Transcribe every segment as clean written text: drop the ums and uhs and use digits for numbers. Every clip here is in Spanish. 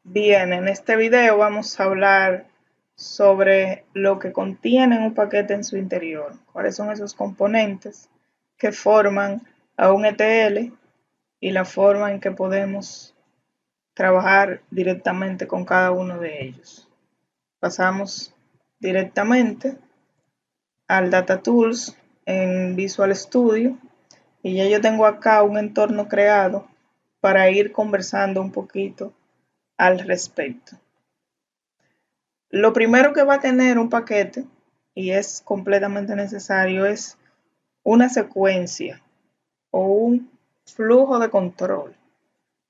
Bien, en este video vamos a hablar sobre lo que contiene un paquete en su interior, cuáles son esos componentes que forman a un ETL y la forma en que podemos trabajar directamente con cada uno de ellos. Pasamos directamente al Data Tools en Visual Studio y ya yo tengo acá un entorno creado para ir conversando un poquito al respecto. Lo primero que va a tener un paquete, y es completamente necesario, es una secuencia o un flujo de control.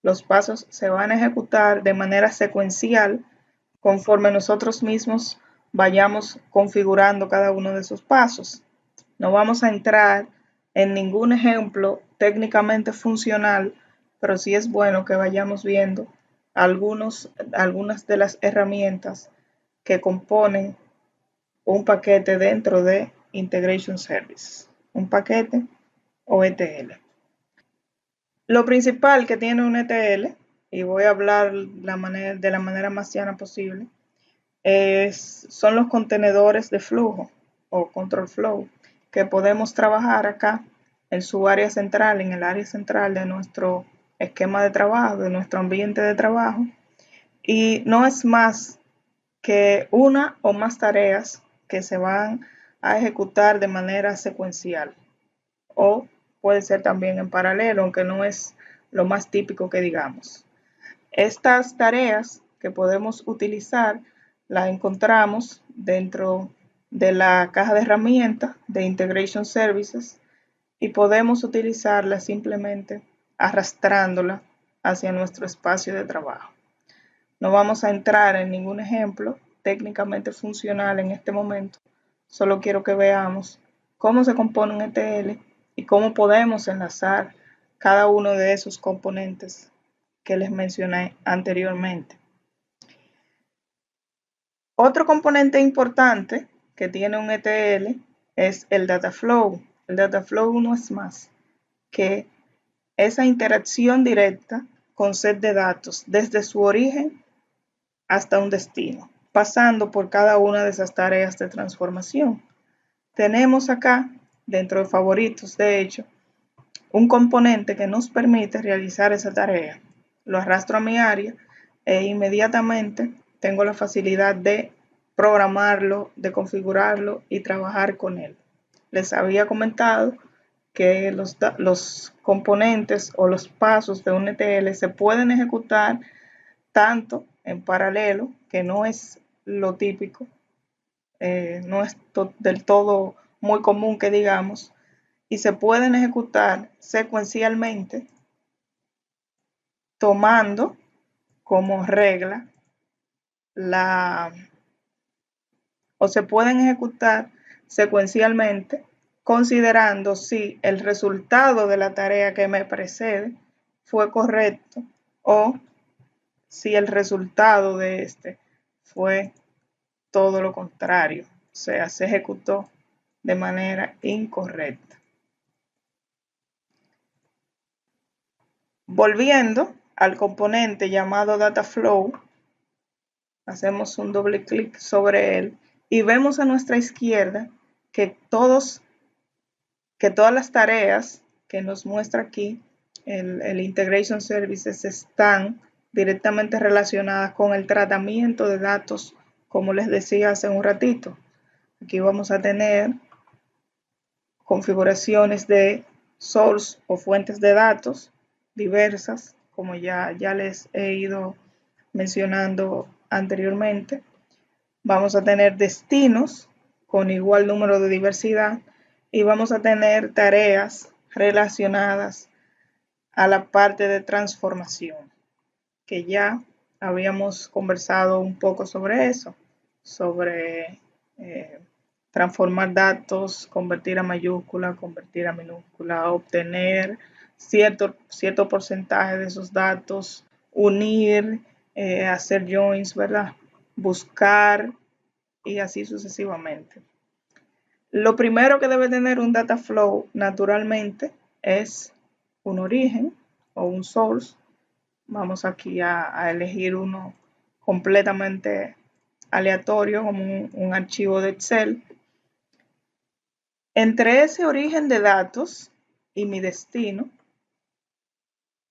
Los pasos se van a ejecutar de manera secuencial conforme nosotros mismos vayamos configurando cada uno de esos pasos. No vamos a entrar en ningún ejemplo técnicamente funcional, pero sí es bueno que vayamos viendo algunas de las herramientas que componen un paquete dentro de Integration Service, un paquete o ETL. Lo principal que tiene un ETL, y voy a hablar de la manera más llana posible, son los contenedores de flujo o control flow que podemos trabajar acá en su área central, en el área central de nuestro esquema de trabajo, de nuestro ambiente de trabajo. Y no es más que una o más tareas que se van a ejecutar de manera secuencial o puede ser también en paralelo, aunque no es lo más típico que digamos. Estas tareas que podemos utilizar las encontramos dentro de la caja de herramientas de Integration Services y podemos utilizarlas simplemente arrastrándola hacia nuestro espacio de trabajo. No vamos a entrar en ningún ejemplo técnicamente funcional en este momento, solo quiero que veamos cómo se compone un ETL y cómo podemos enlazar cada uno de esos componentes que les mencioné anteriormente. Otro componente importante que tiene un ETL es el data flow. El data flow no es más que esa interacción directa con set de datos desde su origen hasta un destino, pasando por cada una de esas tareas de transformación. Tenemos acá, dentro de favoritos, de hecho, un componente que nos permite realizar esa tarea. Lo arrastro a mi área e inmediatamente tengo la facilidad de programarlo, de configurarlo y trabajar con él. Les había comentado que los componentes o los pasos de un ETL se pueden ejecutar tanto en paralelo, que no es lo típico, no es del todo muy común que digamos, y se pueden ejecutar secuencialmente tomando como regla o se pueden ejecutar secuencialmente considerando si el resultado de la tarea que me precede fue correcto o si el resultado de este fue todo lo contrario, o sea, se ejecutó de manera incorrecta. Volviendo al componente llamado Data Flow, hacemos un doble clic sobre él y vemos a nuestra izquierda que todas las tareas que nos muestra aquí el Integration Services están directamente relacionadas con el tratamiento de datos, como les decía hace un ratito. Aquí vamos a tener configuraciones de source o fuentes de datos diversas, como ya les he ido mencionando anteriormente. Vamos a tener destinos con igual número de diversidad y vamos a tener tareas relacionadas a la parte de transformación, que ya habíamos conversado un poco sobre eso, sobre transformar datos, convertir a mayúscula, convertir a minúscula, obtener cierto porcentaje de esos datos, unir, hacer joins, ¿verdad? Buscar y así sucesivamente. Lo primero que debe tener un data flow naturalmente es un origen o un source. Vamos aquí a elegir uno completamente aleatorio, como un archivo de Excel. Entre ese origen de datos y mi destino,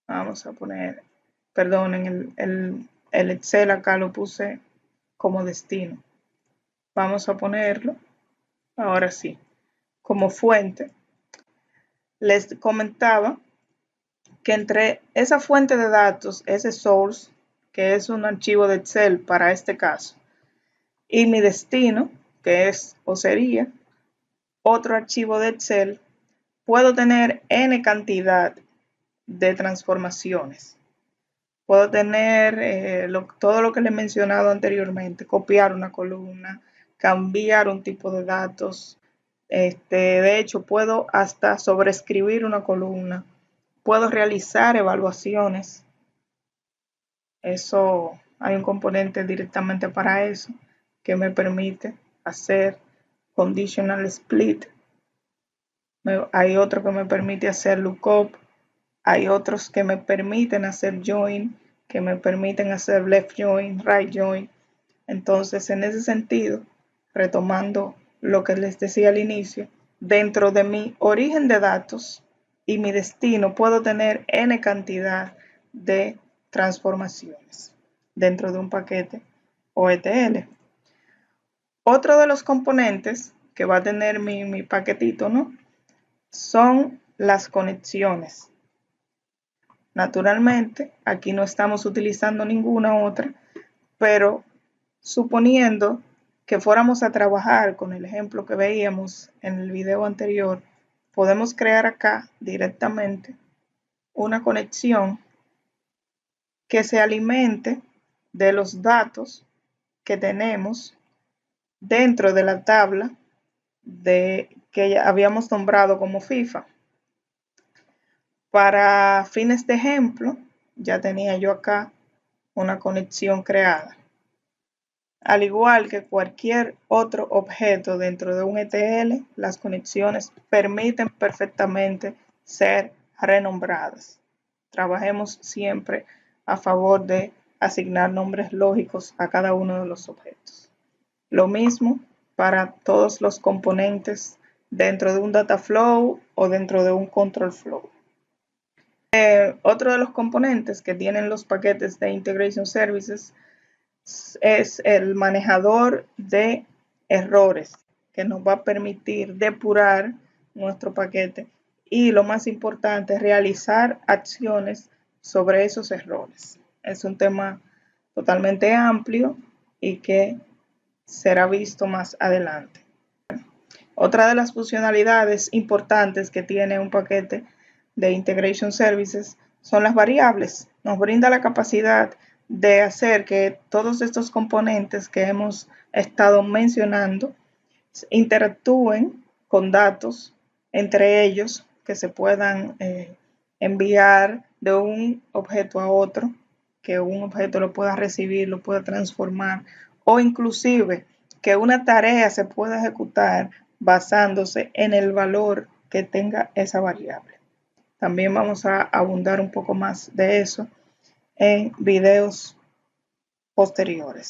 vamos a poner, perdonen, el Excel acá lo puse como destino. Vamos a ponerlo, ahora sí, como fuente. Les comentaba que entre esa fuente de datos, ese source, que es un archivo de Excel para este caso, y mi destino, que es o sería otro archivo de Excel, puedo tener n cantidad de transformaciones. Puedo tener todo lo que le he mencionado anteriormente, copiar una columna, cambiar un tipo de datos. De hecho, puedo hasta sobreescribir una columna. Puedo realizar evaluaciones. Eso, hay un componente directamente para eso que me permite hacer conditional split. Hay otro que me permite hacer lookup. Hay otros que me permiten hacer join, que me permiten hacer left join, right join. Entonces, en ese sentido, retomando lo que les decía al inicio, dentro de mi origen de datos y mi destino puedo tener n cantidad de transformaciones dentro de un paquete OETL. Otro de los componentes que va a tener mi paquetito, ¿no?, son las conexiones. Naturalmente, aquí no estamos utilizando ninguna otra, pero suponiendo que fuéramos a trabajar con el ejemplo que veíamos en el video anterior, podemos crear acá directamente una conexión que se alimente de los datos que tenemos dentro de la tabla que ya habíamos nombrado como FIFA. Para fines de ejemplo, ya tenía yo acá una conexión creada. Al igual que cualquier otro objeto dentro de un ETL, las conexiones permiten perfectamente ser renombradas. Trabajemos siempre a favor de asignar nombres lógicos a cada uno de los objetos. Lo mismo para todos los componentes dentro de un data flow o dentro de un control flow. Otro de los componentes que tienen los paquetes de Integration Services es el manejador de errores, que nos va a permitir depurar nuestro paquete y, lo más importante, realizar acciones sobre esos errores. Es un tema totalmente amplio y que será visto más adelante. Otra de las funcionalidades importantes que tiene un paquete de Integration Services son las variables. Nos brinda la capacidad de hacer que todos estos componentes que hemos estado mencionando interactúen con datos entre ellos, que se puedan enviar de un objeto a otro, que un objeto lo pueda recibir, lo pueda transformar, o inclusive que una tarea se pueda ejecutar basándose en el valor que tenga esa variable. También vamos a abundar un poco más de eso en videos posteriores.